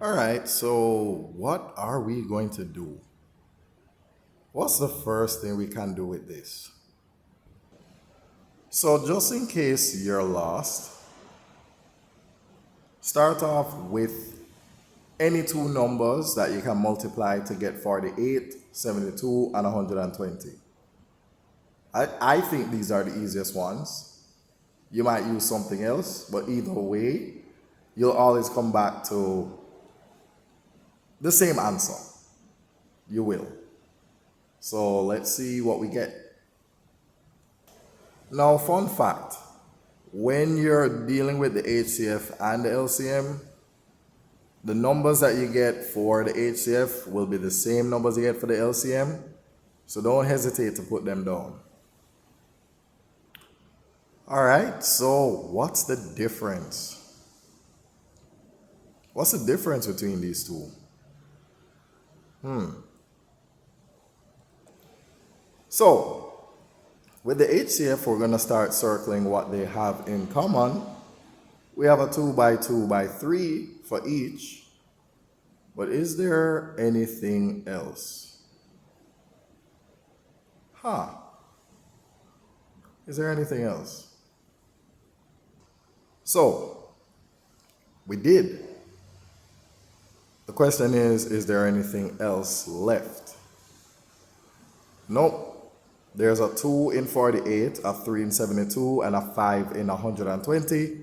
All right, so what are we going to do? What's the first thing we can do with this? So, just in case you're lost, start off with any two numbers that you can multiply to get 48, 72, and 120. I think these are the easiest ones. You might use something else, but either way, you'll always come back to the same answer. You will. So let's see what we get. Now, fun fact, when you're dealing with the HCF and the LCM, the numbers that you get for the HCF will be the same numbers you get for the LCM. So don't hesitate to put them down. All right, so what's the difference? What's the difference between these two? So, with the HCF, we're going to start circling what they have in common. We have a 2 by 2 by 3 for each. But is there anything else? Is there anything else? So, we did. The question is there anything else left? Nope. There's a 2 in 48, a 3 in 72, and a 5 in 120.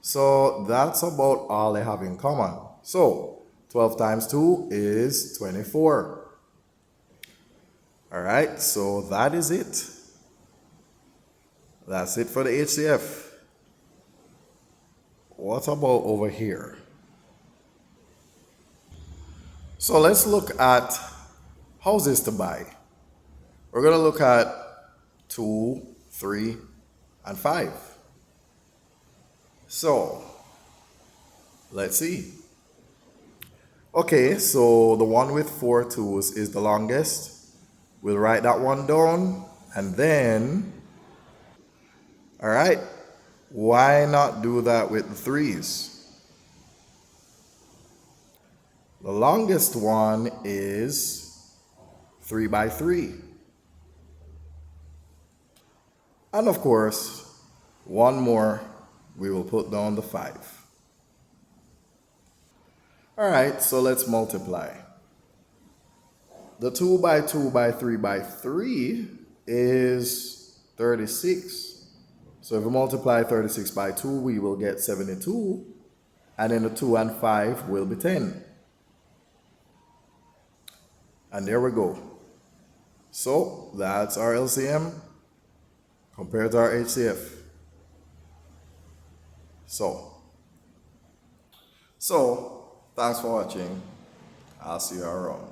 So that's about all they have in common. So 12 times 2 is 24. All right, so that is it. That's it for the HCF. What about over here? So let's look at houses to buy. We're going to look at 2, 3, and 5. So, let's see. Okay, so the one with 4 twos is the longest. We'll write that one down, and then, all right, why not do that with the 3s? The longest one is 3 by 3. And of course, one more, we will put down the 5. All right, so let's multiply. The 2 by 2 by 3 by 3 is 36. So if we multiply 36 by 2, we will get 72. And then the 2 and 5 will be 10. And there we go. So that's our LCM compared to our HCF. So, thanks for watching. I'll see you around.